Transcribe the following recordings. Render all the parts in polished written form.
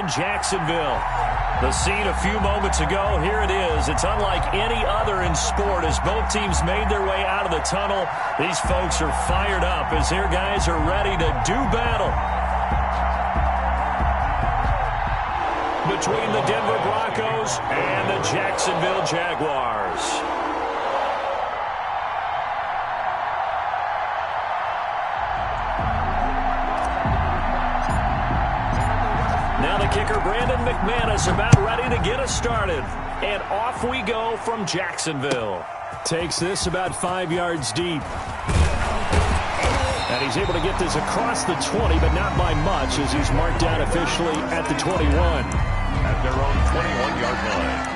in Jacksonville. The scene a few moments ago, here it is. It's unlike any other in sport as both teams made their way out of the tunnel. These folks are fired up as their guys are ready to do battle. Between the Denver Broncos and the Jacksonville Jaguars. Now the kicker, Brandon McManus, about ready to get us started. And off we go from Jacksonville. Takes this about 5 yards deep. And he's able to get this across the 20, but not by much as he's marked down officially at the 21. At their own 21-yard line.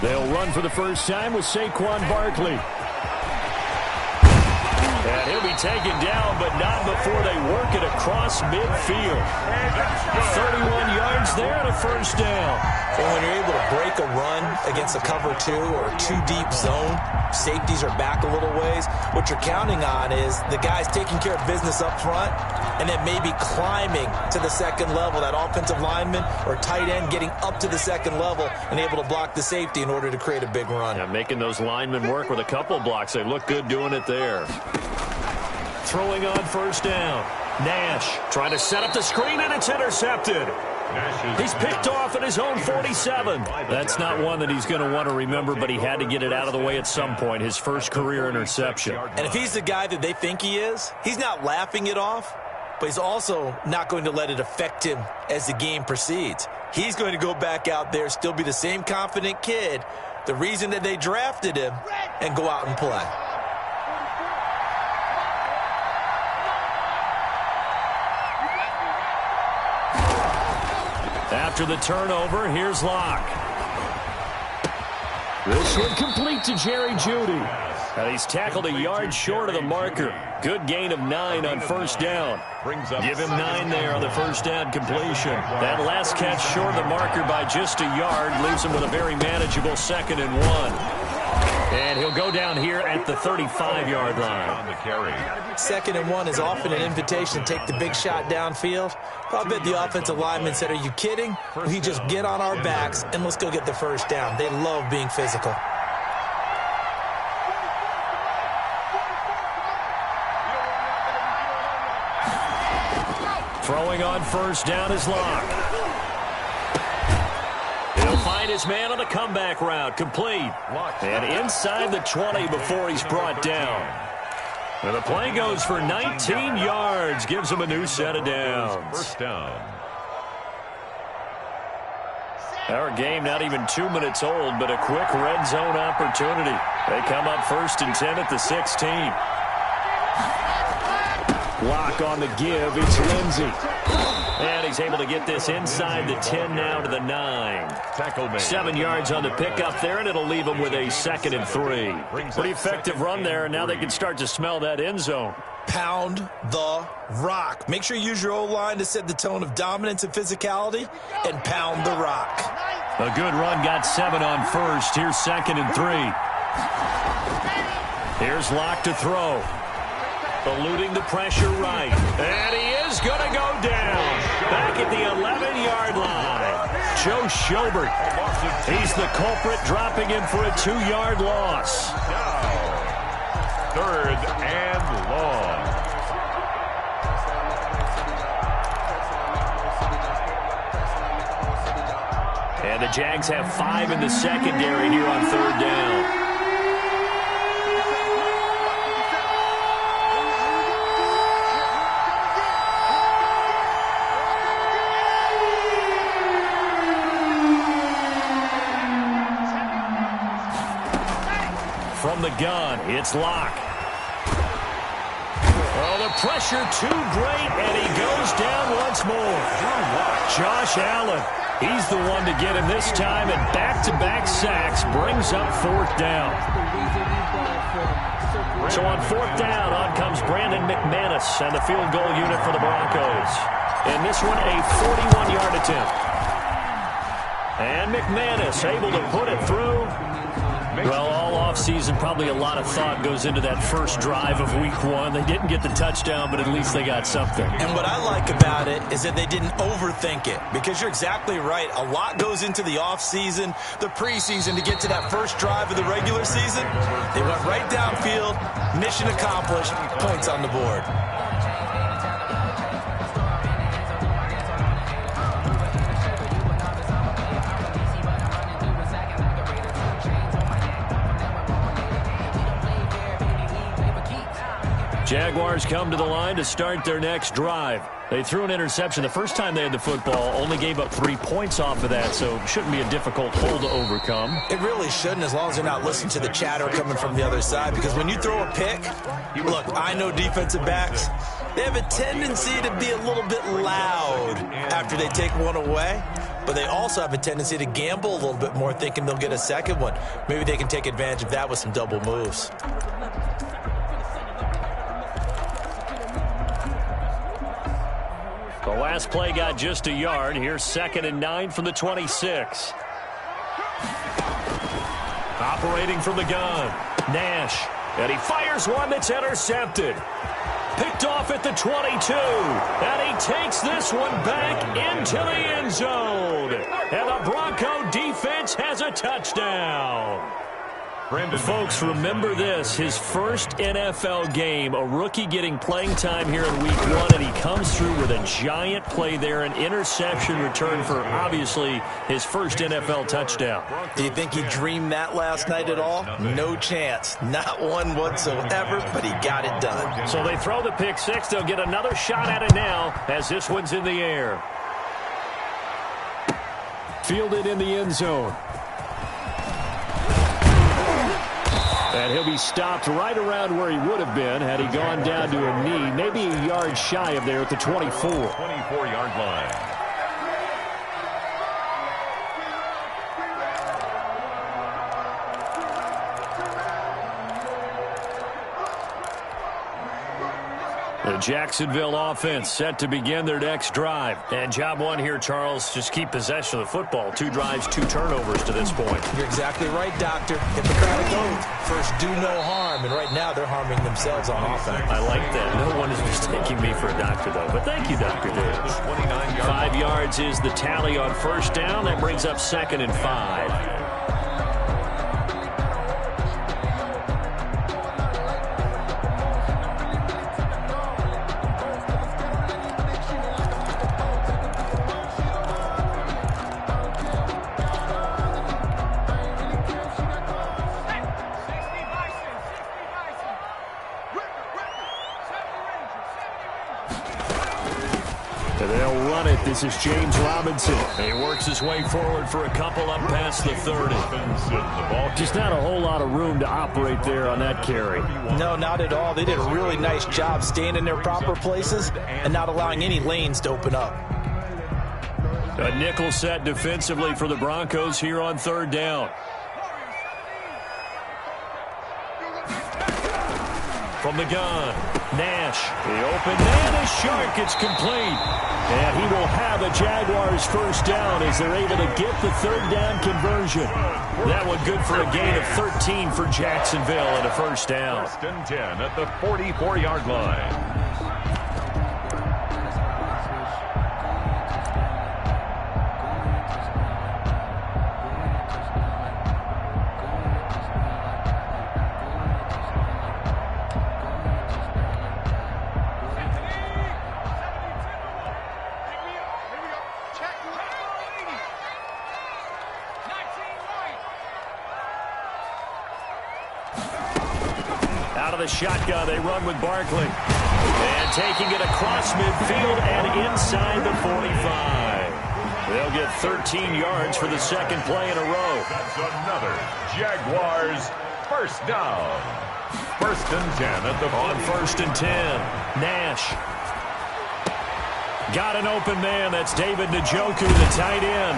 They'll run for the first time with Saquon Barkley. And he'll be taken down, but not before they work it across midfield. 31 yards there and a first down. And when you're able to break a run against a cover 2 or a 2-deep zone, safeties are back a little ways. What you're counting on is the guys taking care of business up front and then maybe climbing to the second level, that offensive lineman or tight end getting up to the second level and able to block the safety in order to create a big run. Yeah, making those linemen work with a couple blocks. They look good doing it there. Throwing on first down. Nash trying to set up the screen, and it's intercepted. He's picked off at his own 47. That's not one that he's going to want to remember, but he had to get it out of the way at some point. His first career interception. And if he's the guy that they think he is, he's not laughing it off, but he's also not going to let it affect him as the game proceeds. He's going to go back out there, still be the same confident kid, the reason that they drafted him, and go out and play. After the turnover, here's Locke. This one complete to Jerry Jeudy. And he's tackled a yard short of the marker. Good gain of 9 on first down. Give him 9 there on the first down completion. That last catch short of the marker by just a yard leaves him with a very manageable 2nd and 1. And he'll go down here at the 35-yard line. 2nd and 1 is often an invitation to take the big shot downfield. I bet the offensive lineman said, are you kidding? We just get on our backs and let's go get the first down. They love being physical. Throwing on first down is Locke. He'll find his man on the comeback route. Complete. And inside the 20 before he's brought down. And the play goes for 19 yards. Gives him a new set of downs. First down. Our game not even 2 minutes old, but a quick red zone opportunity. They come up 1st and 10 at the 16. Locke on the give. It's Lindsey. And he's able to get this inside the 10 now to the 9. 7 yards on the pickup there, and it'll leave him with a 2nd and 3. Pretty effective run there, and now they can start to smell that end zone. Pound the rock. Make sure you use your O-line to set the tone of dominance and physicality, and pound the rock. A good run, got 7 on first. Here's 2nd and 3. Here's Locke to throw. Eluding the pressure right. And he is going to go down. Back at the 11-yard line. Joe Schobert. He's the culprit, dropping him for a 2-yard loss. Now, 3rd and long. And the Jags have 5 in the secondary here on 3rd down. From the gun, it's Locke. Oh, the pressure too great, and he goes down once more. Josh Allen, he's the one to get him this time, and back-to-back sacks brings up fourth down. So on fourth down, on comes Brandon McManus and the field goal unit for the Broncos. And this one, a 41-yard attempt. And McManus able to put it through. Well, all offseason, probably a lot of thought goes into that first drive of week one. They didn't get the touchdown, but at least they got something. And what I like about it is that they didn't overthink it, because you're exactly right. A lot goes into the offseason, the preseason, to get to that first drive of the regular season. They went right downfield, mission accomplished, points on the board. Jaguars come to the line to start their next drive. They threw an interception the first time they had the football, only gave up 3 points off of that, so it shouldn't be a difficult hole to overcome. It really shouldn't, as long as they're not listening to the chatter coming from the other side, because when you throw a pick, look, I know defensive backs, they have a tendency to be a little bit loud after they take one away, but they also have a tendency to gamble a little bit more, thinking they'll get a second one. Maybe they can take advantage of that with some double moves. The last play got just a yard. Here's 2nd and 9 from the 26. Operating from the gun, Nash. And he fires one that's intercepted. Picked off at the 22. And he takes this one back into the end zone. And the Bronco defense has a touchdown. Folks, remember this, his first NFL game, a rookie getting playing time here in week one, and he comes through with a giant play there, an interception return for, obviously, his first NFL touchdown. Do you think he dreamed that last night at all? No chance. Not one whatsoever, but he got it done. So they throw the pick six. They'll get another shot at it now as this one's in the air. Fielded in the end zone. And he'll be stopped right around where he would have been had he gone down to a knee, maybe a yard shy of there at the 24. 24-yard line. The Jacksonville offense set to begin their next drive. And job one here, Charles, just keep possession of the football. 2 drives, 2 turnovers to this point. You're exactly right, Doctor. Hippocratic oath. First, do no harm. And right now, they're harming themselves on offense. I like that. No one is mistaking me for a doctor, though. But thank you, Dr. Davis. 5 yards is the tally on first down. That brings up 2nd and 5. They'll run it. This is James Robinson. He works his way forward for a couple up past the 30. Just not a whole lot of room to operate there on that carry. No, not at all. They did a really nice job staying in their proper places and not allowing any lanes to open up. A nickel set defensively for the Broncos here on 3rd down. From the gun, Nash. The open man is sharp. It's complete. And he will have a Jaguars first down as they're able to get the 3rd down conversion. That one good for a gain of 13 for Jacksonville and a first down. 1st and 10 at the 44-yard line. Out of the shotgun, they run with Barkley. And taking it across midfield and inside the 45. They'll get 13 yards for the 2nd play in a row. That's another Jaguars first down. First and 10 at the on 1st and 10. Nash. Got an open man. That's David Njoku, the tight end.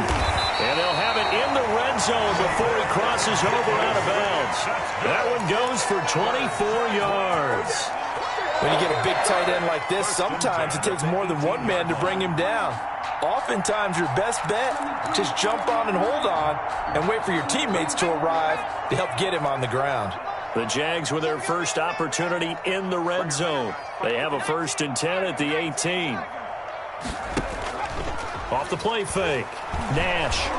And they'll have it in the red zone before he crosses over out of bounds. That one goes for 24 yards. When you get a big tight end like this, sometimes it takes more than one man to bring him down. Oftentimes, your best bet, just jump on and hold on and wait for your teammates to arrive to help get him on the ground. The Jags with their first opportunity in the red zone. They have a 1st and 10 at the 18. Off the play fake. Nash.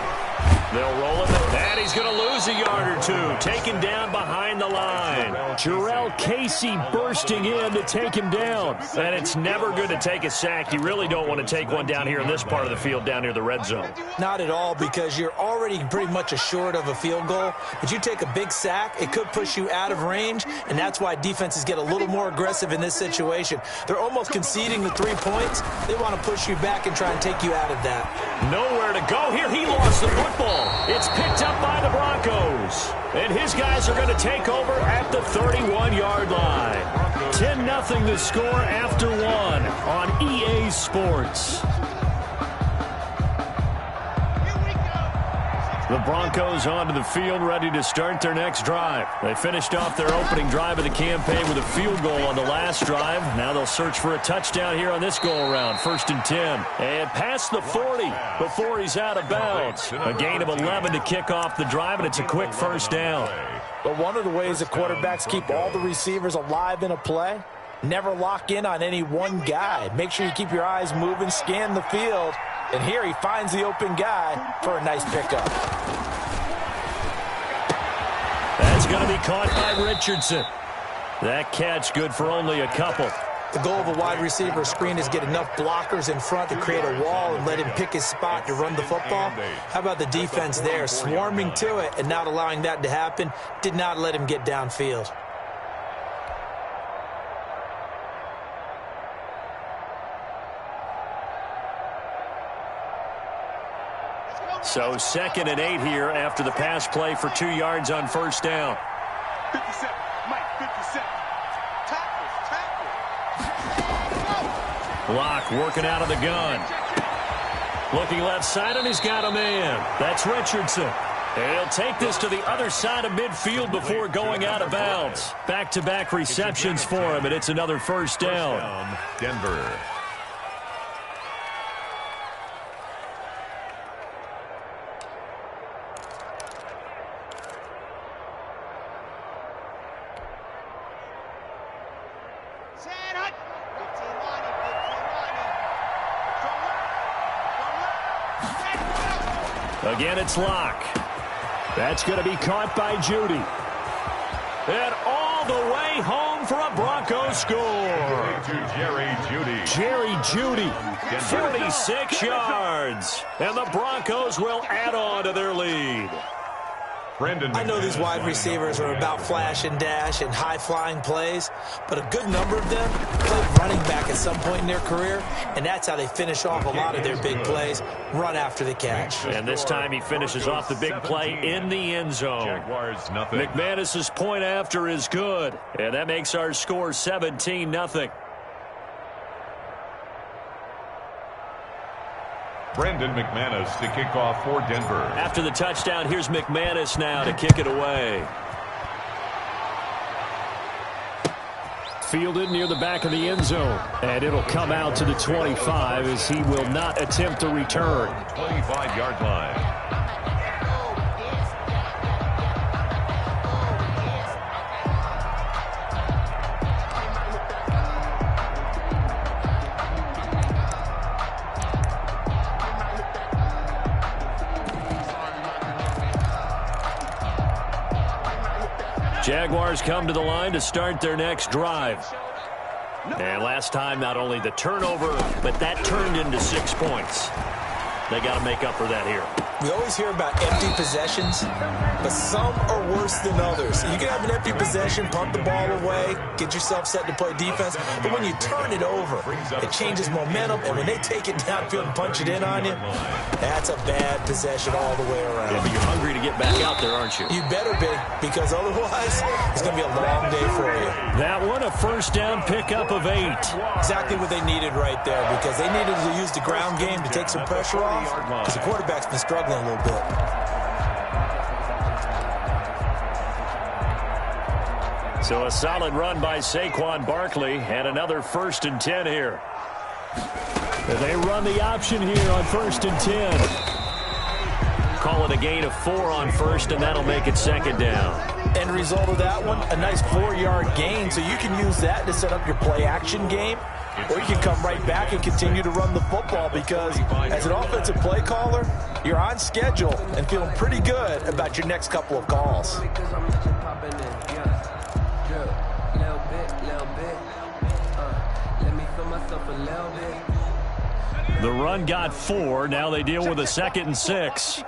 They'll roll it, and he's going to lose a yard or two. Taken down behind the line. Jarrell Casey bursting in to take him down. And it's never good to take a sack. You really don't want to take one down here in this part of the field, down near the red zone. Not at all, because you're already pretty much assured of a field goal. But you take a big sack, it could push you out of range, and that's why defenses get a little more aggressive in this situation. They're almost conceding the 3 points. They want to push you back and try and take you out of that. Nowhere to go here. He lost the football. It's picked up by the Broncos. And his guys are going to take over at the 31-yard line. 10-0 the score after one on EA Sports. The Broncos onto the field, ready to start their next drive. They finished off their opening drive of the campaign with a field goal on the last drive. Now they'll search for a touchdown here on this go-around. 1st and 10. And past the 40 before he's out of bounds. A gain of 11 to kick off the drive, and it's a quick first down. But one of the ways the quarterbacks keep all the receivers alive in a play, never lock in on any one guy. Make sure you keep your eyes moving, scan the field. And here he finds the open guy for a nice pickup. That's going to be caught by Richardson. That catch good for only a couple. The goal of a wide receiver screen is get enough blockers in front to create a wall and let him pick his spot to run the football. How about the defense there, swarming to it and not allowing that to happen? Did not let him get downfield. So 2nd and 8 here after the pass play for 2 yards on 1st down. 57, Mike, 57. Tackle. Block working out of the gun. Looking left side, and he's got a man. That's Richardson. And he'll take this to the other side of midfield before going out of bounds. Back-to-back receptions for him, and it's another 1st down. Denver. Again, it's Locke. That's going to be caught by Judy. And all the way home for a Broncos score. Jerry Judy, 46 yards. And the Broncos will add on to their lead. I know these wide receivers are about flash and dash and high-flying plays, but a good number of them played running back at some point in their career, and that's how they finish off a lot of their big plays, run after the catch. And this time he finishes off the big play in the end zone. McManus's point after is good, and that makes our score 17-0. Brendan McManus to kick off for Denver. After the touchdown, here's McManus now to kick it away. Fielded near the back of the end zone. And it'll come out to the 25 as he will not attempt to return. 25-yard line. Jaguars come to the line to start their next drive. And last time, not only the turnover, but that turned into 6 points. They got to make up for that here. We always hear about empty possessions, but some are worse than others. You can have an empty possession, punt the ball away, get yourself set to play defense, but when you turn it over, it changes momentum, and when they take it downfield and punch it in on you, that's a bad possession all the way around. Yeah, but you're hungry to get back out there, aren't you? You better be, because otherwise, it's going to be a long day for you. That one, a first down pickup of 8. Exactly what they needed right there, because they needed to use the ground game to take some pressure off, because the quarterback's been struggling a little bit. So a solid run by Saquon Barkley, and another 1st and 10 here. They run the option here on 1st and 10. Call it a gain of 4 on 1st, and that'll make it 2nd down. End result of that one, a nice 4-yard gain, so you can use that to set up your play-action game, or you can come right back and continue to run the football, because as an offensive play caller, you're on schedule and feeling pretty good about your next couple of calls. The run got 4. Now they deal with a 2nd and 6.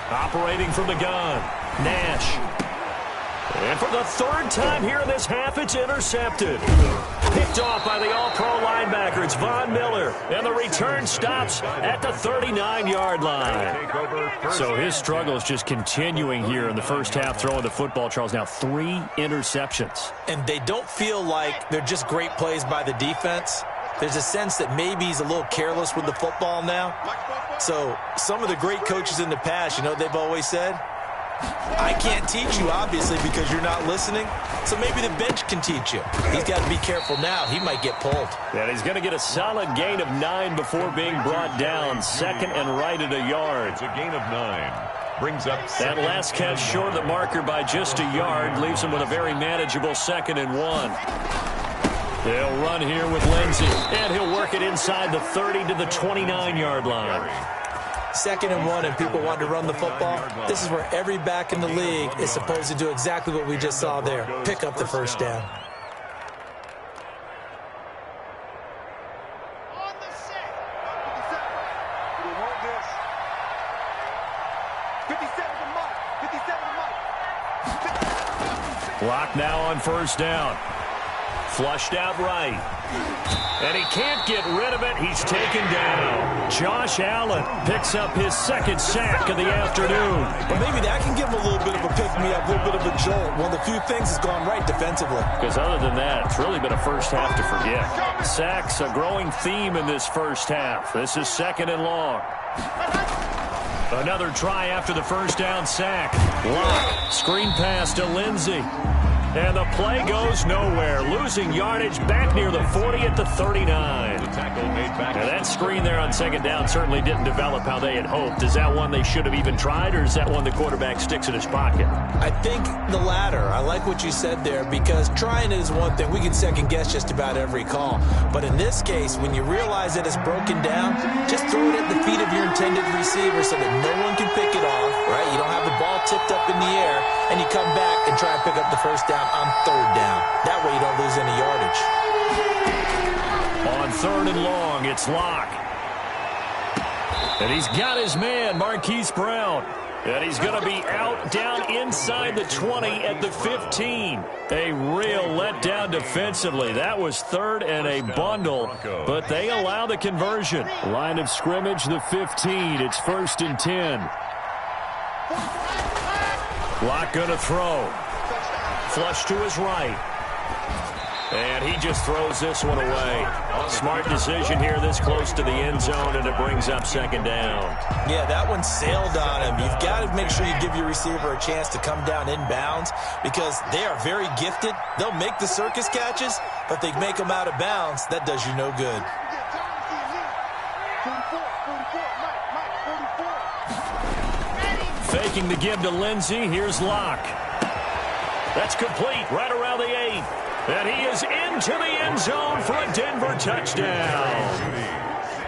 Operating from the gun, Nash. And for the 3rd time here in this half, it's intercepted. Picked off by the all-pro linebacker. It's Von Miller. And the return stops at the 39-yard line. So his struggle is just continuing here in the first half throwing the football, Charles. Now 3 interceptions. And they don't feel like they're just great plays by the defense. There's a sense that maybe he's a little careless with the football now. So some of the great coaches in the past, you know what they've always said? I can't teach you, obviously, because you're not listening. So maybe the bench can teach you. He's got to be careful now. He might get pulled. And he's going to get a solid gain of 9 before being brought down. 2nd and right at a yard. It's a gain of 9. Brings up that last catch short of the marker by just a yard. Leaves him with a very manageable 2nd and 1. They'll run here with Lindsey. And he'll work it inside the 30 to the 29-yard line. 2nd and 1, and people want to run the football. This is where every back in the league is supposed to do exactly what we just saw there. Pick up the first down. Clock now on 1st down. Flushed out right. And he can't get rid of it. He's taken down. Josh Allen picks up his 2nd sack of the afternoon. But maybe that can give him a little bit of a pick-me-up, a little bit of a jolt. One of the few things has gone right defensively. Because other than that, it's really been a first half to forget. Sacks, a growing theme in this first half. This is 2nd and long. Another try after the first down sack. Lock, screen pass to Lindsey. And the play goes nowhere. Losing yardage back near the 40 at the 39. The tackle made back. Now that screen there on 2nd down certainly didn't develop how they had hoped. Is that one they should have even tried, or is that one the quarterback sticks in his pocket? I think the latter. I like what you said there, because trying is one thing. We can second guess just about every call. But in this case, when you realize that it's broken down, just throw it at the feet of your intended receiver so that no one can pick it off, right? You don't have the ball tipped up in the air, and you come back and try and pick up the first down on 3rd down. That way you don't lose any yardage. On 3rd and long, it's Lock. And he's got his man, Marquise Brown. And he's going to be out down inside the 20 at the 15. A real letdown defensively. That was 3rd and a bundle, but they allow the conversion. Line of scrimmage, the 15. It's 1st and 10. Lock going to throw. Flush to his right. And he just throws this one away. Smart decision here this close to the end zone, and it brings up 2nd down. Yeah, that one sailed on him. You've got to make sure you give your receiver a chance to come down inbounds, because they are very gifted. They'll make the circus catches, but they make them out of bounds. That does you no good. Faking the give to Lindsey. Here's Lock. That's complete right around the 8. And he is into the end zone for a Denver touchdown.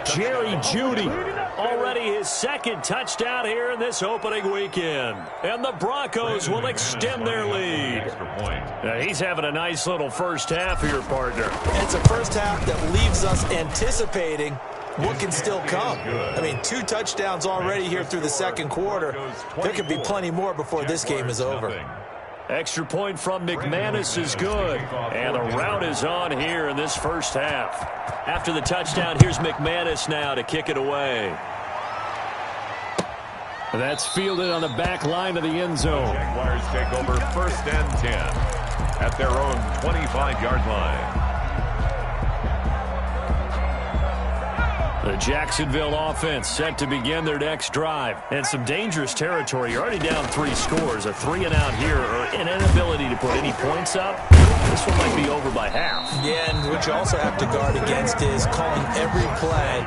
Jerry Jeudy, already his 2nd touchdown here in this opening weekend. And the Broncos will extend their lead. Now, he's having a nice little first half here, partner. It's a first half that leaves us anticipating what can still come. I mean, 2 touchdowns already here through the second quarter. There could be plenty more before this game is over. Extra point from McManus is good. And the rout is on here in this first half. After the touchdown, here's McManus now to kick it away. That's fielded on the back line of the end zone. Jaguars take over 1st and 10 at their own 25-yard line. The Jacksonville offense set to begin their next drive. And some dangerous territory. You're already down 3 scores. A 3-and-out here, or an inability to put any points up. This one might be over by half. Yeah, and what you also have to guard against is calling every play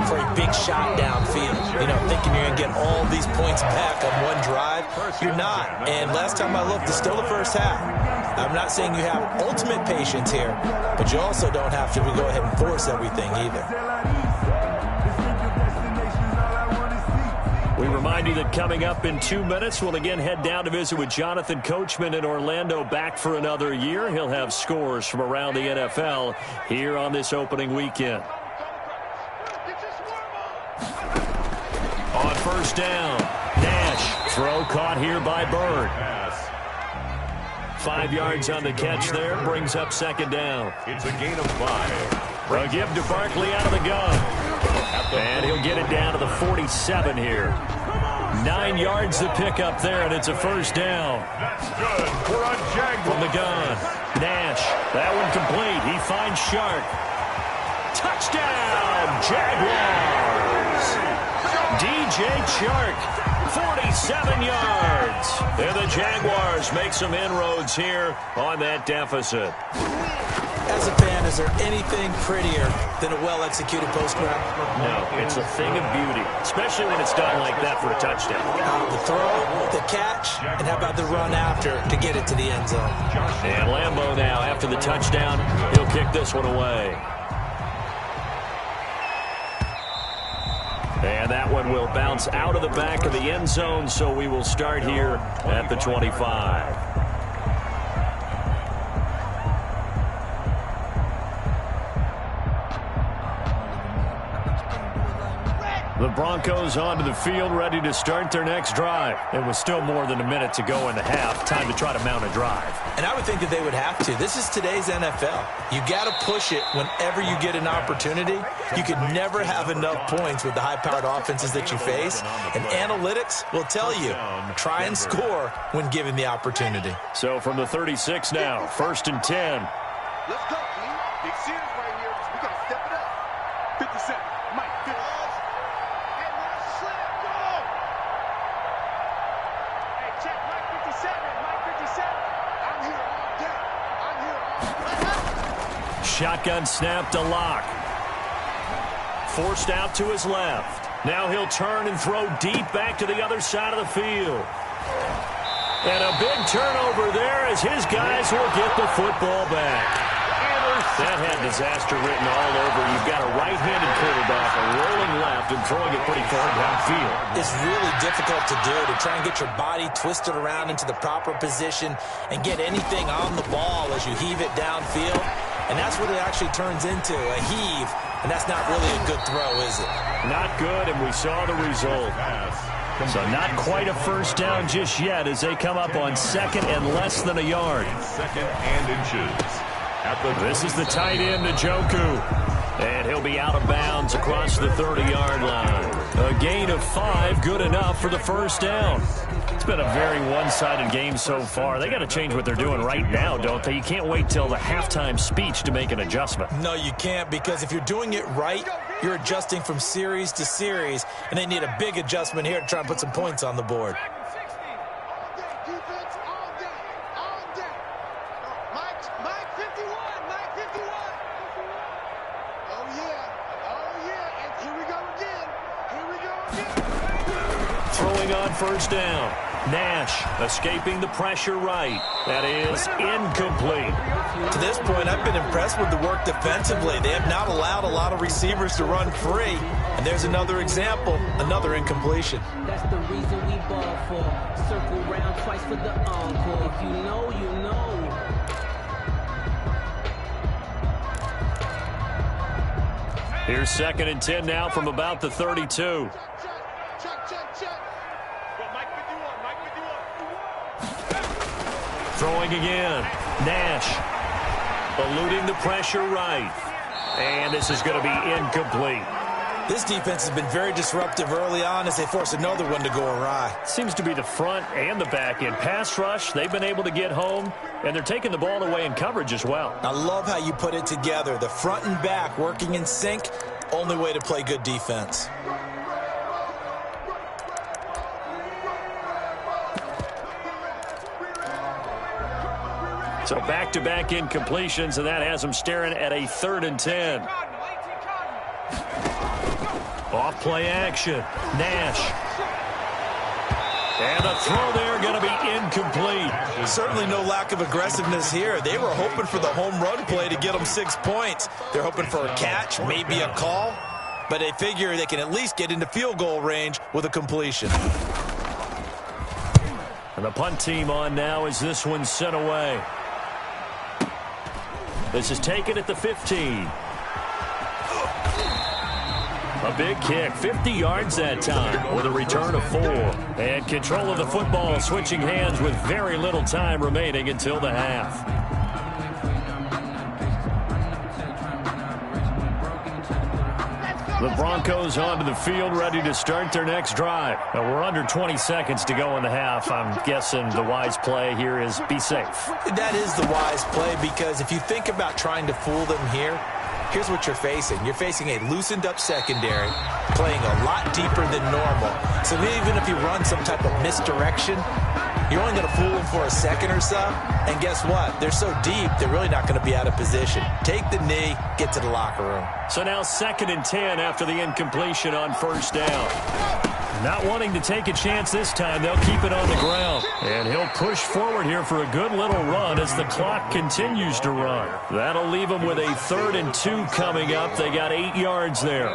for a big shot downfield. You know, thinking you're going to get all these points back on one drive. You're not. And last time I looked, it's still the first half. I'm not saying you have ultimate patience here, but you also don't have to go ahead and force everything either. We remind you that coming up in 2 minutes, we'll again head down to visit with Jonathan Coachman in Orlando, back for another year. He'll have scores from around the NFL here on this opening weekend. On 1st down, Nash. Throw caught here by Bird. 5 yards on the catch there, brings up 2nd down. It's a gain of 5. A give to Barkley out of the gun. And he'll get it down to the 47 here. 9 yards to pick up there, and it's a 1st down. That's good. We're on Jaguars. From the gun. Nash. That one complete. He finds Shark. Touchdown, Jaguars. DJ Chark, 47 yards. And the Jaguars make some inroads here on that deficit. As a fan, is there anything prettier than a well-executed post route? No, it's a thing of beauty, especially when it's done like that for a touchdown. The throw, the catch, and how about the run after to get it to the end zone? And Lambeau now, after the touchdown, he'll kick this one away. And that one will bounce out of the back of the end zone, so we will start here at the 25. The Broncos onto the field, ready to start their next drive. It was still more than a minute to go in the half. Time to try to mount a drive. And I would think that they would have to. This is today's NFL. You got to push it whenever you get an opportunity. You could never have enough points with the high-powered offenses that you face. And analytics will tell you, try and score when given the opportunity. So from the 36 now, 1st and 10. Let's go, team. Big series right here. We got to step it up. 57. Mike, 50. Shotgun snap to Locke. Forced out to his left. Now he'll turn and throw deep back to the other side of the field. And a big turnover there as his guys will get the football back. That had disaster written all over. You've got a right-handed quarterback, a rolling left, and throwing it pretty far downfield. It's really difficult to do, to try and get your body twisted around into the proper position and get anything on the ball as you heave it downfield. And that's what it actually turns into, a heave. And that's not really a good throw, is it? Not good, and we saw the result. So not quite a 1st down just yet as they come up on 2nd and less than a yard. 2nd and inches. This is the tight end, Njoku. And he'll be out of bounds across the 30-yard line. A gain of 5, good enough for the 1st down. It's been a very one-sided game so far. They got to change what they're doing right now, don't they? You can't wait till the halftime speech to make an adjustment. No, you can't, because if you're doing it right, you're adjusting from series to series, and they need a big adjustment here to try and put some points on the board. Throwing on 1st down. Nash escaping the pressure right. That is incomplete. To this point, I've been impressed with the work defensively. They have not allowed a lot of receivers to run free. And there's another example, another incompletion. That's the reason we ball for. Circle round twice for the encore. If you know, you know. Here's 2nd and 10 now from about the 32. Throwing again. Nash eluding the pressure right. And this is going to be incomplete. This defense has been very disruptive early on as they force another one to go awry. Seems to be the front and the back end. Pass rush, they've been able to get home, and they're taking the ball away in coverage as well. I love how you put it together. The front and back working in sync, only way to play good defense. So back-to-back incompletions, and that has them staring at a 3rd and 10. Off play action. Nash. And the throw there going to be incomplete. Certainly no lack of aggressiveness here. They were hoping for the home run play to get them 6 points. They're hoping for a catch, maybe a call, but they figure they can at least get into field goal range with a completion. And the punt team on now as this one's sent away. This is taken at the 15. A big kick, 50 yards that time with a return of 4. And control of the football, switching hands with very little time remaining until the half. The Broncos onto the field, ready to start their next drive. Now we're under 20 seconds to go in the half. I'm guessing the wise play here is be safe. That is the wise play, because if you think about trying to fool them here, here's what you're facing. You're facing a loosened-up secondary, playing a lot deeper than normal. So even if you run some type of misdirection, you're only going to fool them for a second or so. And guess what? They're so deep, they're really not going to be out of position. Take the knee, get to the locker room. So now 2nd and 10 after the incompletion on 1st down. Not wanting to take a chance this time, they'll keep it on the ground. And he'll push forward here for a good little run as the clock continues to run. That'll leave them with a 3rd and 2 coming up. They got 8 yards there.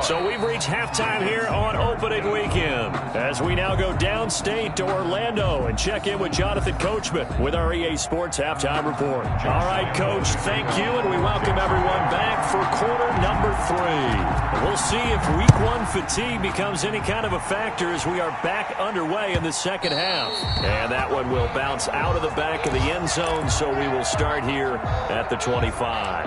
So we've reached halftime here on opening weekend as we now go downstate to Orlando and check in with Jonathan Coachman with our EA Sports Halftime Report. All right, Coach, thank you, and we welcome everyone back for quarter number 3. We'll see if week 1 fatigue becomes any kind of a factor as we are back underway in the second half. And that one will bounce out of the back of the end zone, so we will start here at the 25.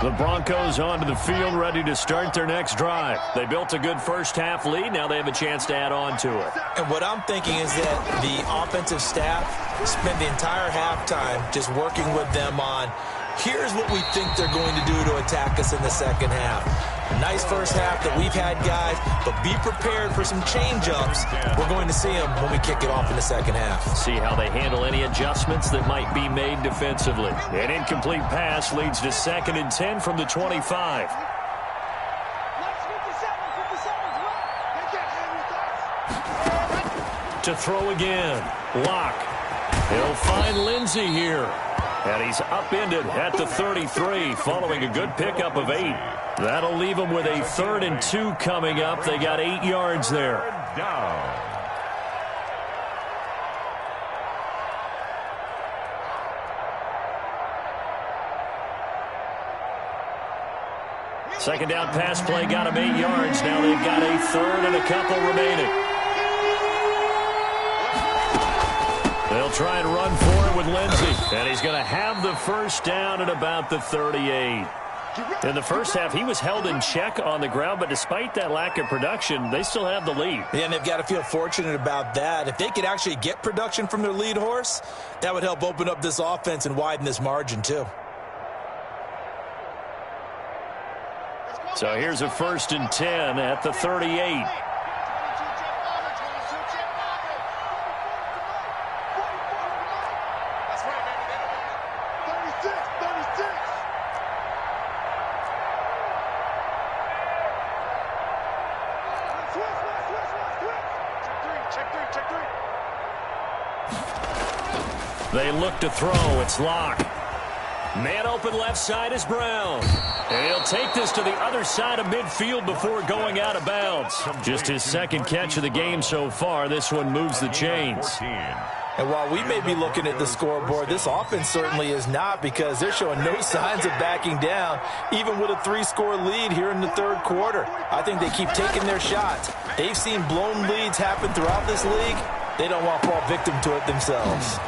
The Broncos onto the field, ready to start their next drive. They built a good first half lead. Now they have a chance to add on to it. And what I'm thinking is that the offensive staff spent the entire halftime just working with them on, here's what we think they're going to do to attack us in the second half. A nice first half that we've had, guys, but be prepared for some change-ups. We're going to see them when we kick it off in the second half. See how they handle any adjustments that might be made defensively. An incomplete pass leads to 2nd and 10 from the 25. To throw again. Lock. He'll find Lindsey here. And he's upended at the 33 following a good pickup of 8. That'll leave them with a 3rd and 2 coming up. They got 8 yards there. Down. Second down pass play got them 8 yards. Now they've got a 3rd and a couple remaining. They'll try and run for it with Lindsey. And he's going to have the first down at about the 38. In the first half, he was held in check on the ground, but despite that lack of production, they still have the lead. Yeah, and they've got to feel fortunate about that. If they could actually get production from their lead horse, that would help open up this offense and widen this margin too. So here's a 1st and 10 at the 38. They look to throw. It's Locke. Man open left side is Brown. And he'll take this to the other side of midfield before going out of bounds. Just his second catch of the game so far. This one moves the chains. And while we may be looking at the scoreboard, this offense certainly is not, because they're showing no signs of backing down, even with a 3-score lead here in the third quarter. I think they keep taking their shots. They've seen blown leads happen throughout this league. They don't want to fall victim to it themselves.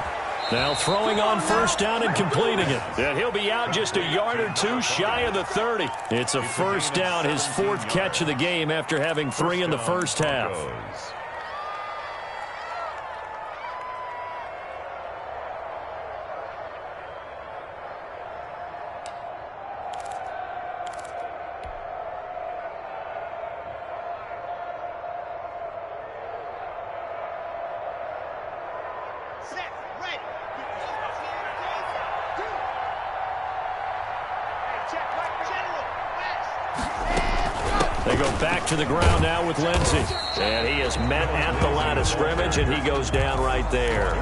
Now throwing on first down and completing it. And he'll be out just a yard or two shy of the 30. It's a first down, his fourth catch of the game after having 3 in the first half. They go back to the ground now with Lindsey. And he is met at the line of scrimmage, and he goes down right there.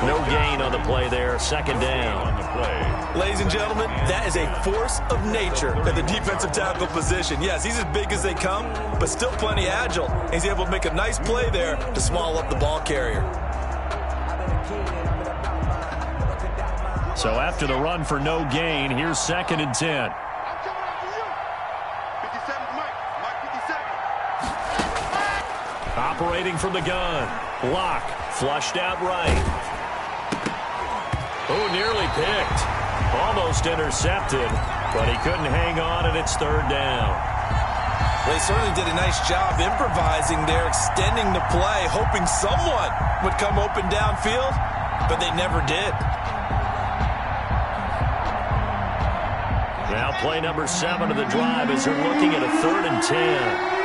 No gain on the play there. Second down. Ladies and gentlemen, that is a force of nature at the defensive tackle position. Yes, he's as big as they come, but still plenty agile. He's able to make a nice play there to swallow up the ball carrier. So after the run for no gain, here's 2nd and 10. Operating from the gun. Block. Flushed out right. Oh, nearly picked. Almost intercepted, but he couldn't hang on, and it's 3rd down. They certainly did a nice job improvising there, extending the play, hoping someone would come open downfield, but they never did. Now play number 7 of the drive as they're looking at a 3rd and 10.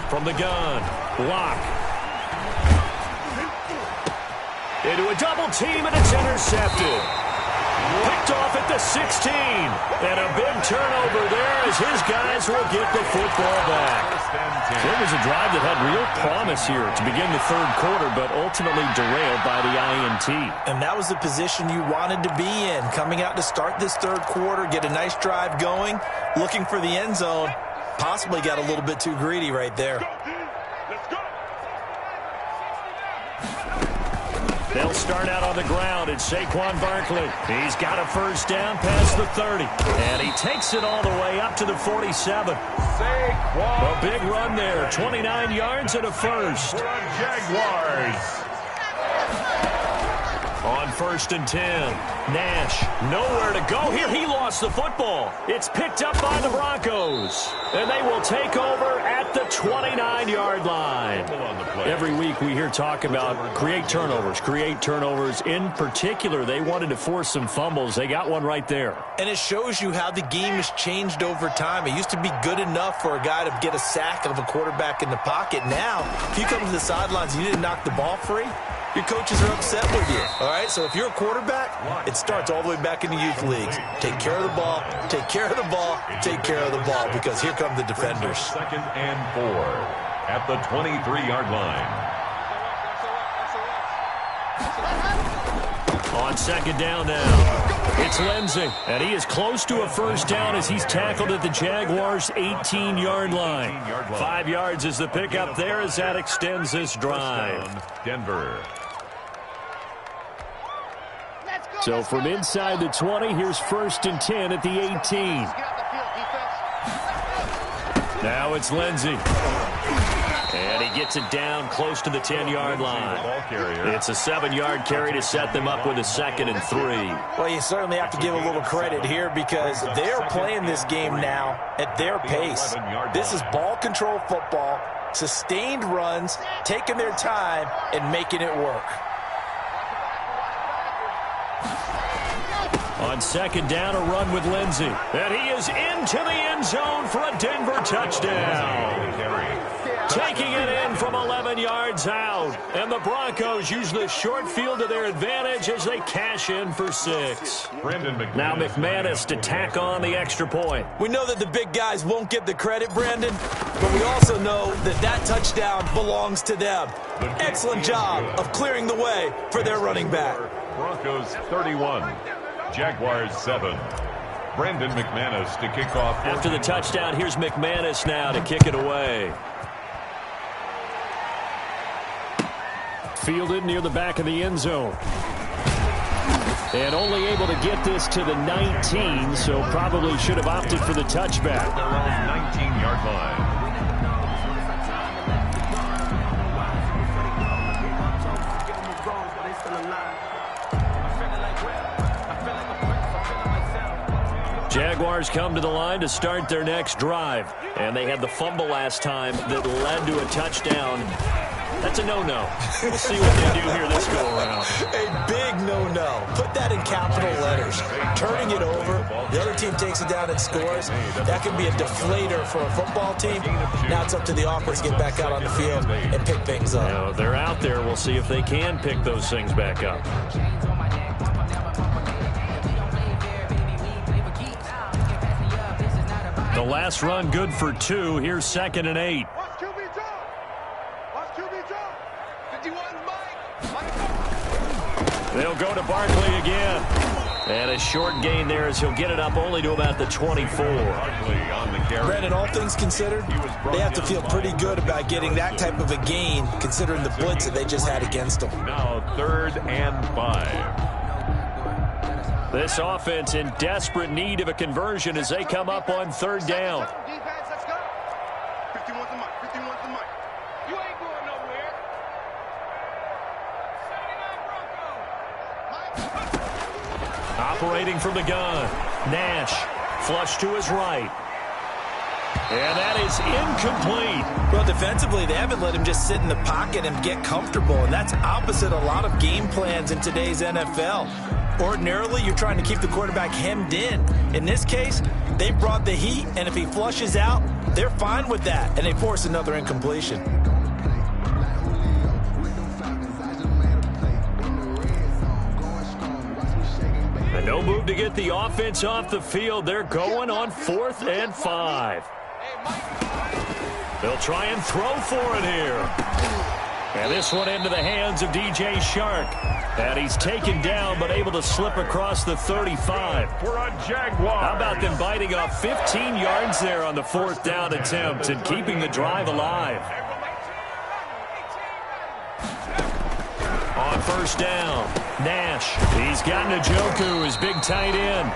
From the gun, block. Into a double team, and it's intercepted. Picked off at the 16. And a big turnover there as his guys will get the football back. It was a drive that had real promise here to begin the third quarter, but ultimately derailed by the INT. And that was the position you wanted to be in, coming out to start this third quarter, get a nice drive going, looking for the end zone. Possibly got a little bit too greedy right there. They'll start out on the ground. It's Saquon Barkley. He's got a first down past the 30. And he takes it all the way up to the 47. A big run there. 29 yards and a first. Jaguars. On 1st and 10. Nash, nowhere to go here. He lost the football. It's picked up by the Broncos. And they will take over at the 29-yard line. Every week we hear talk about create turnovers. In particular, they wanted to force some fumbles. They got one right there. And it shows you how the game has changed over time. It used to be good enough for a guy to get a sack of a quarterback in the pocket. Now, if you come to the sidelines and you didn't knock the ball free, your coaches are upset with you. All right, so if you're a quarterback, it starts all the way back in the youth leagues. Take care of the ball, take care of the ball, take care of the ball, because here come the defenders. 2nd and 4 at the 23-yard line. On 2nd down now, it's Lindsey. And he is close to a first down as he's tackled at the Jaguars' 18-yard line. 5 yards is the pickup there as that extends this drive. Denver. So from inside the 20, here's 1st and 10 at the 18. Now it's Lindsey. And he gets it down close to the 10-yard line. It's a 7-yard carry to set them up with a 2nd and 3. Well, you certainly have to give a little credit here because they're playing this game now at their pace. This is ball control football, sustained runs, taking their time, and making it work. On 2nd down, a run with Lindsey. And he is into the end zone for a Denver touchdown. taking it in from 11 yards out. And the Broncos use the short field to their advantage as they cash in for 6. Now McManus to tack on the extra point. We know that the big guys won't get the credit, Brandon, but we also know that that touchdown belongs to them. Excellent job of clearing the way for their running back. Broncos 31, Jaguars 7. Brendan McManus to kick off. After the touchdown, here's McManus now to kick it away. Fielded near the back of the end zone. And only able to get this to the 19, so probably should have opted for the touchback. Their own 19-yard line. Jaguars come to the line to start their next drive. And they had the fumble last time that led to a touchdown. That's a no-no. We'll see what they do here this go-around. A big no-no. Put that in capital letters. Turning it over, the other team takes it down and scores. That can be a deflator for a football team. Now it's up to the offense to get back out on the field and pick things up. You know, they're out there. We'll see if they can pick those things back up. The last run good for 2. Here's 2nd and 8. They'll go to Barkley again. And a short gain there as he'll get it up only to about the 24. Brandon, all things considered, they have to feel pretty good about getting that type of a gain considering the blitz that they just had against them. Now 3rd and 5. This offense in desperate need of a conversion as they come up on 3rd down. Operating from the gun. Nash, flush to his right. And that is incomplete. Well, defensively, they haven't let him just sit in the pocket and get comfortable, and that's opposite a lot of game plans in today's NFL. Ordinarily, you're trying to keep the quarterback hemmed in. In this case, they brought the heat, and if he flushes out, they're fine with that, and they force another incompletion. And no move to get the offense off the field. They're going on 4th and 5. They'll try and throw for it here. And this one into the hands of DJ Shark. And he's taken down but able to slip across the 35. For a Jaguar. How about them biting off 15 yards there on the 4th down attempt and keeping the drive alive? On 1st down, Nash. He's got Njoku, his big tight end.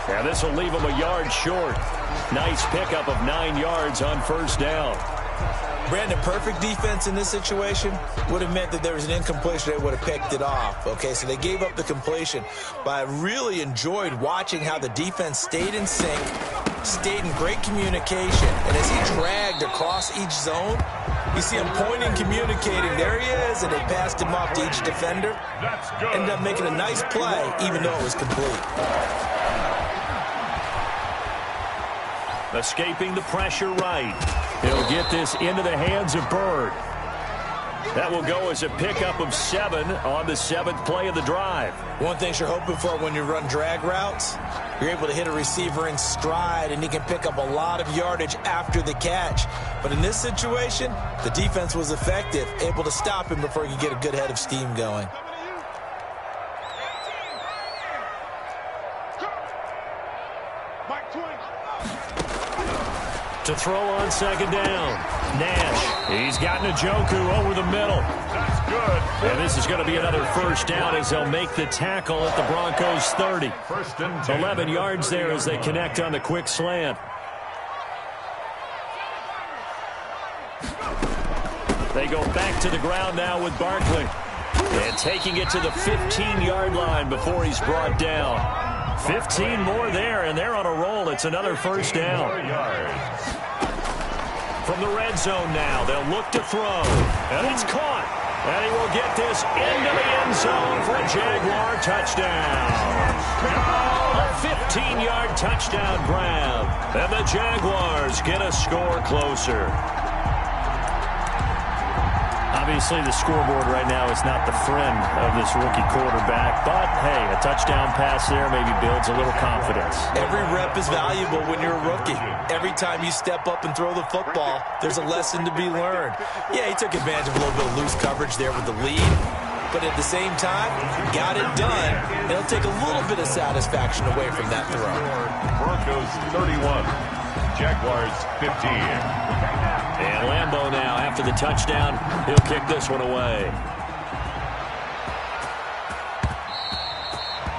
And this will leave him a yard short. Nice pickup of 9 yards on 1st down. Brandon, perfect defense in this situation would have meant that there was an incompletion. They would have picked it off. Okay, so they gave up the completion. But I really enjoyed watching how the defense stayed in sync, stayed in great communication. And as he dragged across each zone, you see him pointing, communicating. There he is, and they passed him off to each defender. That's good. Ended up making a nice play, even though it was complete. Escaping the pressure right. He'll get this into the hands of Bird. That will go as a pickup of 7 on the 7th play of the drive. One thing you're hoping for when you run drag routes, you're able to hit a receiver in stride, and he can pick up a lot of yardage after the catch. But in this situation, the defense was effective, able to stop him before he could get a good head of steam going. To throw on 2nd down. Nash. He's got Njoku over the middle. That's good. And this is going to be another 1st down as they'll make the tackle at the Broncos 30. 1st and 10. 11 yards there as they connect on the quick slant. They go back to the ground now with Barkley. And taking it to the 15-yard line before he's brought down. 15 more there, and they're on a roll. It's another 1st down. From the red zone now, they'll look to throw. And it's caught. And he will get this into the end zone for a Jaguar touchdown. A 15-yard touchdown grab. And the Jaguars get a score closer. Obviously, the scoreboard right now is not the friend of this rookie quarterback, but, hey, a touchdown pass there maybe builds a little confidence. Every rep is valuable when you're a rookie. Every time you step up and throw the football, there's a lesson to be learned. Yeah, he took advantage of a little bit of loose coverage there with the lead, but at the same time, got it done. It'll take a little bit of satisfaction away from that throw. Broncos 31, Jaguars 15. And Lambeau now, after the touchdown, he'll kick this one away.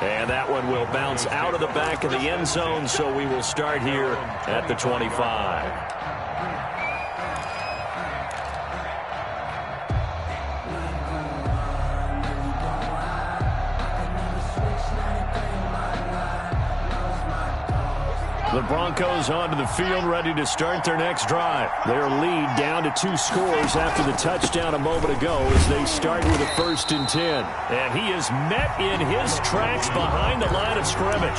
And that one will bounce out of the back of the end zone, so we will start here at the 25. The Broncos onto the field, ready to start their next drive. Their lead down to 2 scores after the touchdown a moment ago as they start with a 1st and 10. And he is met in his tracks behind the line of scrimmage.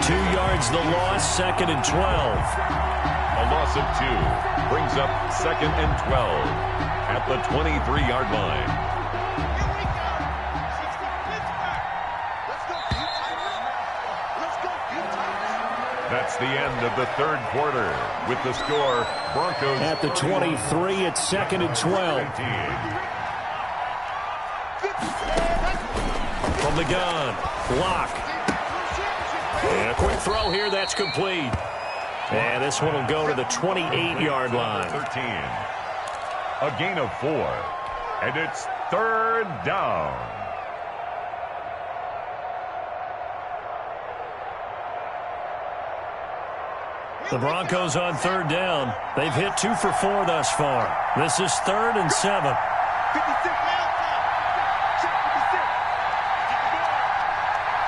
2 yards the loss, 2nd and 12. A loss of 2 brings up 2nd and 12 at the 23-yard line. That's the end of the 3rd quarter. With the score, Broncos at the 23, it's 2nd and 12. From the gun, block. And a quick throw here, that's complete. And this one will go to the 28-yard line. 13. A gain of 4. And it's 3rd down. The Broncos on 3rd down. They've hit 2 for 4 thus far. This is 3rd and 7. 56 now. Check 56.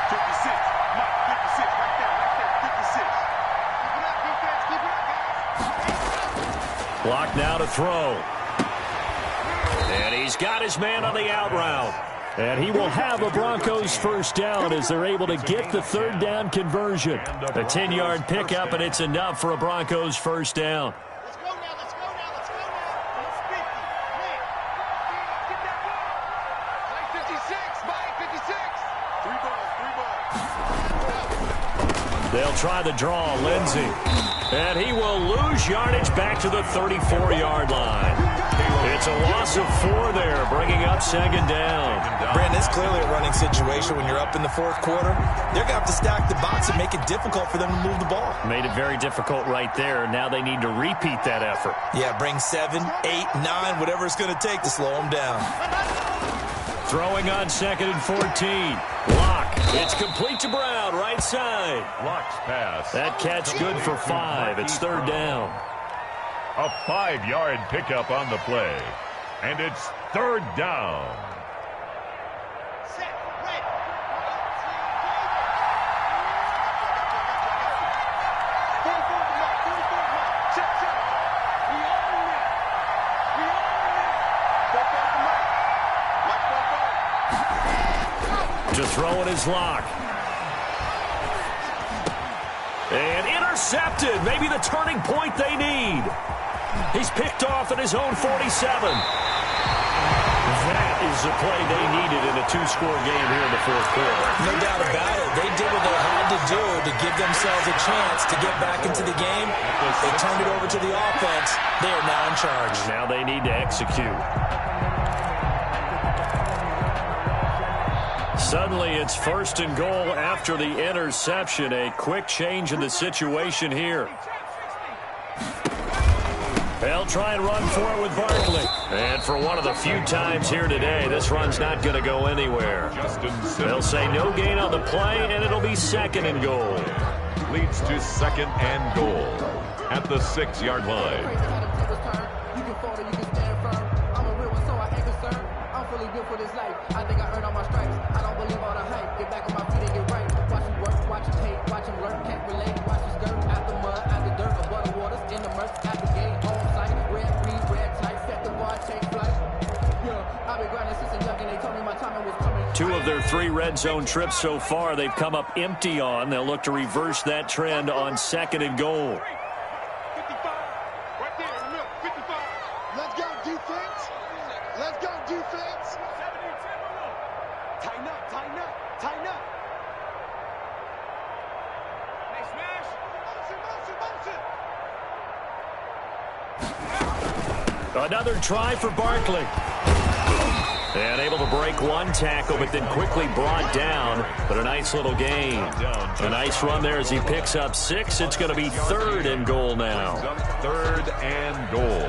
56. Mike, 56. Right there. 56. Keep it up, defense. Keep it up, guys. Block now to throw. And he's got his man on the out route. And he will have a Broncos 1st down as they're able to get the 3rd down conversion. A 10-yard pickup, and it's enough for a Broncos 1st down. Let's go now. Let's go now. Let's go now. It's 50. Man. Get that ball. Mike, 56. Mike, 56. 3 balls. They'll try the draw, Lindsey. And he will lose yardage back to the 34-yard line. It's a loss of 4 there, bringing up 2nd down. Brandon, it's clearly a running situation when you're up in the 4th quarter. They're going to have to stack the box and make it difficult for them to move the ball. Made it very difficult right there. Now they need to repeat that effort. Yeah, bring 7, 8, 9, whatever it's going to take to slow them down. Throwing on 2nd and 14. Lock. It's complete to Brown, right side. Lock's pass. That catch good for 5. It's 3rd down. A 5-yard pickup on the play. And it's 3rd down. Set. Ready. Check. We own it. Mike. To throw in his lock. And intercepted. Maybe the turning point they need. He's picked off at his own 47. That is the play they needed in a 2-score game here in the 4th quarter. No doubt about it. They did what they had to do to give themselves a chance to get back into the game. They turned it over to the offense. They are now in charge. Now they need to execute. Suddenly it's 1st and goal after the interception. A quick change in the situation here. They'll try and run for it with Barkley. And for one of the few times here today, this run's not going to go anywhere. They'll say no gain on the play, and it'll be 2nd and goal. Leads to 2nd and goal at the 6-yard line. Two of their 3 red zone trips so far, they've come up empty on. They'll look to reverse that trend on 2nd and goal. 55. Right there in the middle. 55. Let's go, defense. Let's go, defense. Tighten up, tighten up, tighten up. Hey, smash. Motion, motion, motion. Another try for Barkley. And able to break one tackle, but then quickly brought down. But a nice little gain. A nice run there as he picks up 6. It's going to be 3rd and goal now. 3rd and goal.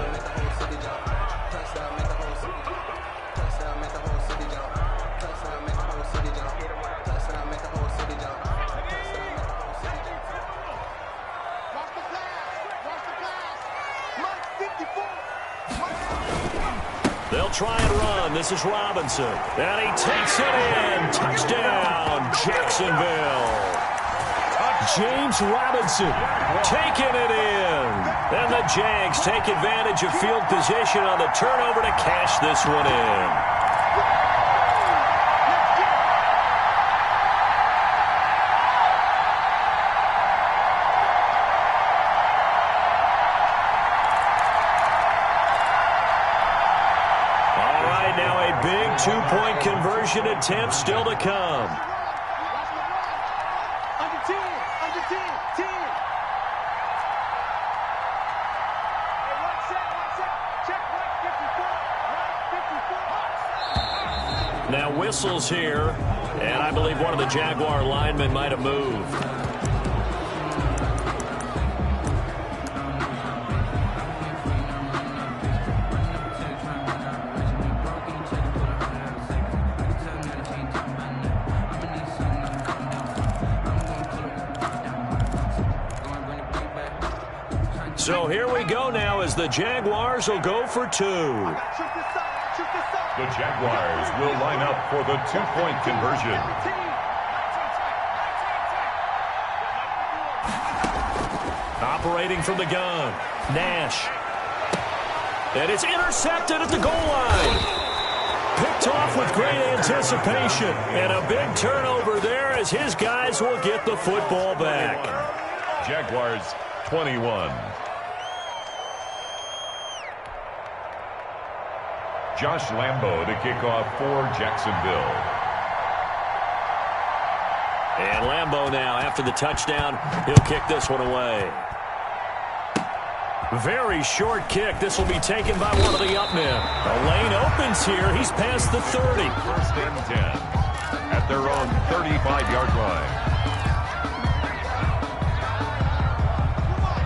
They'll try and run. This is Robinson. And he takes it in. Touchdown, Jacksonville. James Robinson taking it in. And the Jags take advantage of field position on the turnover to cash this one in. Big 2-point conversion attempt still to come. Under 10, under 10, 10. Hey, one set. Check right 54, right 54. Now whistles here, and I believe one of the Jaguar linemen might have moved. So here we go now as the Jaguars will go for 2. The Jaguars will line up for the 2-point conversion. Operating from the gun, Nash. And it's intercepted at the goal line. Picked off with great anticipation. And a big turnover there as his guys will get the football back. Jaguars 21. Josh Lambo to kick off for Jacksonville. And Lambo now, after the touchdown, he'll kick this one away. Very short kick. This will be taken by one of the up men. A lane opens here. He's past the 30. 1st and 10 at their own 35-yard line.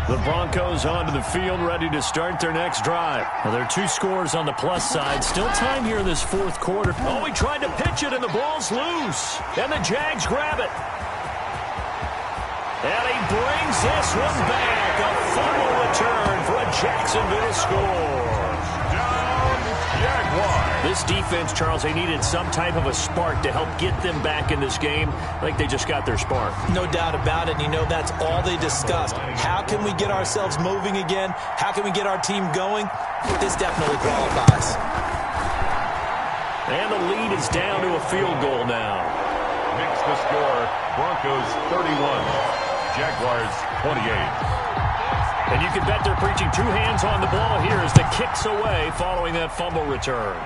The Broncos onto the field, ready to start their next drive. Now, there are 2 scores on the plus side. Still time here in this 4th quarter. Oh, he tried to pitch it, and the ball's loose. And the Jags grab it. And he brings this one back. A fumble return for a Jacksonville score. Down, Jaguars. This defense, Charles, they needed some type of a spark to help get them back in this game. I think they just got their spark. No doubt about it. And you know that's all they discussed. How can we get ourselves moving again? How can we get our team going? This definitely qualifies. And the lead is down to a field goal now. Makes the score Broncos 31, Jaguars 28. And you can bet they're preaching 2 hands on the ball here as the kick's away following that fumble return.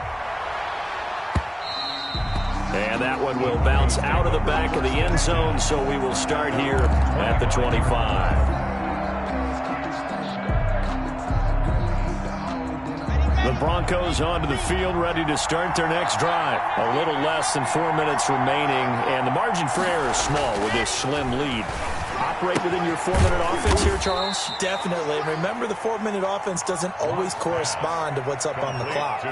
And that one will bounce out of the back of the end zone, so we will start here at the 25. The Broncos onto the field, ready to start their next drive. A little less than 4 minutes remaining, and the margin for error is small with this slim lead. Operate within your 4-minute offense here, Charles? Definitely. Remember, the 4-minute offense doesn't always correspond to what's up on the clock.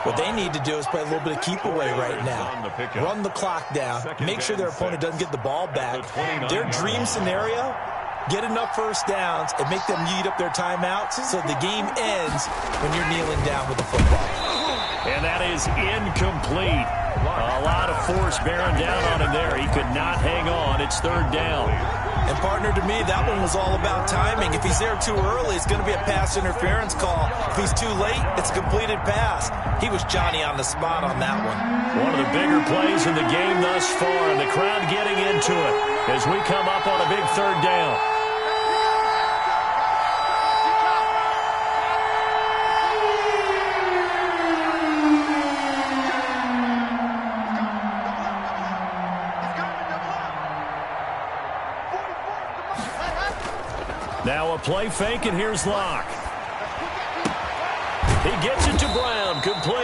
What they need to do is play a little bit of keep away right now. Run the clock down. Make sure their opponent doesn't get the ball back. Their dream scenario, get enough first downs and make them eat up their timeouts so the game ends when you're kneeling down with the football. And that is incomplete. A lot of force bearing down on him there. He could not hang on. It's 3rd down. And, partner, to me, that one was all about timing. If he's there too early, it's going to be a pass interference call. If he's too late, it's a completed pass. He was Johnny on the spot on that one. One of the bigger plays in the game thus far, and the crowd getting into it as we come up on a big 3rd down. Now a play fake, and here's Locke. He gets it to Brown, complete.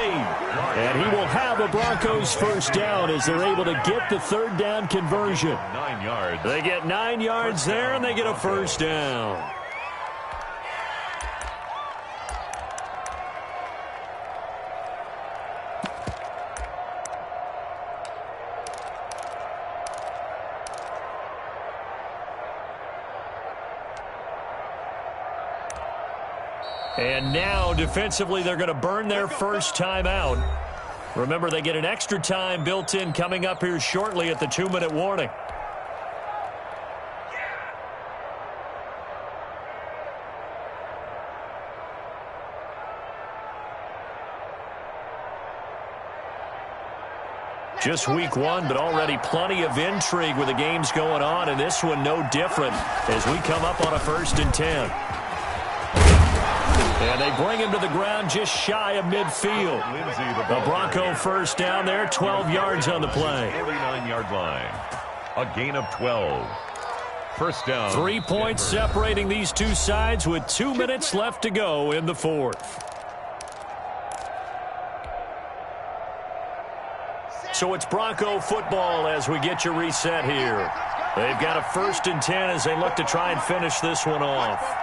And he will have a Broncos first down as they're able to get the third down conversion. 9 yards. They get 9 yards there, and they get a first down. And now, defensively, they're going to burn their first time out. Remember, they get an extra time built in coming up here shortly at the 2-minute warning. Just week 1, but already plenty of intrigue with the games going on, and this one no different as we come up on a 1st and 10. And they bring him to the ground just shy of midfield. A Bronco first down there, 12 yards on the play. 49-yard line. A gain of 12. First down. 3 points separating these two sides with 2 minutes left to go in the 4th. So it's Bronco football as we get you reset here. They've got a 1st and 10 as they look to try and finish this one off.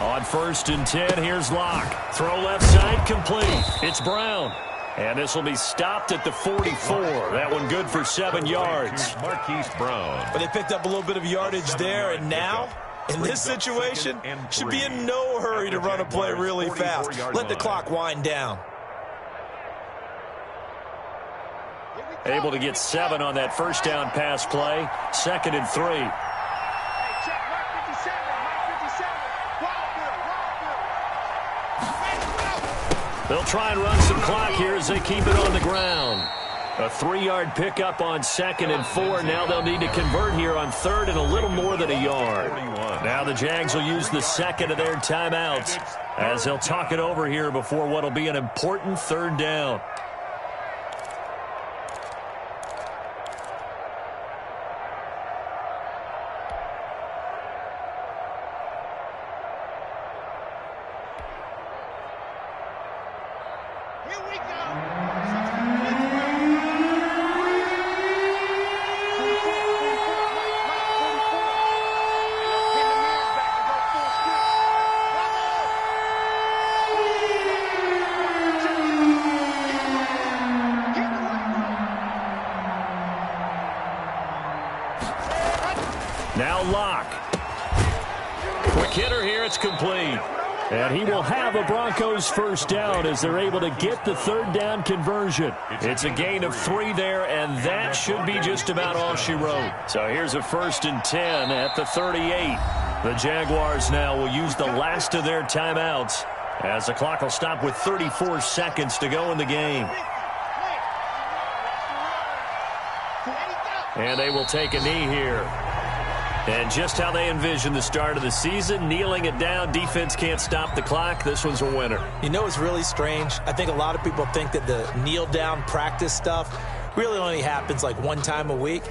On 1st and 10, here's Locke. Throw left side, complete. It's Brown. And this will be stopped at the 44. That one good for 7 yards. Marquise Brown. But they picked up a little bit of yardage there, and now, in this situation, should be in no hurry to run a play really fast. Let the clock wind down. Able to get 7 on that first down pass play. 2nd and 3. They'll try and run some clock here as they keep it on the ground. A 3-yard pickup on 2nd and 4. Now they'll need to convert here on 3rd and a little more than a yard. Now the Jags will use the 2nd of their timeouts as they'll talk it over here before what will be an important 3rd down. Now Locke. Quick hitter here, it's complete. And he will have a Broncos first down as they're able to get the 3rd down conversion. It's a gain of 3 there, and that should be just about all she wrote. So here's a 1st and 10 at the 38. The Jaguars now will use the last of their timeouts as the clock will stop with 34 seconds to go in the game. And they will take a knee here. And just how they envision the start of the season, kneeling it down, defense can't stop the clock. This one's a winner. You know, it's really strange. I think a lot of people think that the kneel-down practice stuff really only happens like 1 time a week.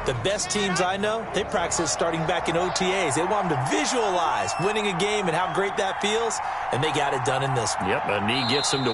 The best teams I know, they practice starting back in OTAs. They want them to visualize winning a game and how great that feels, and they got it done in this one. Yep, a knee gets them to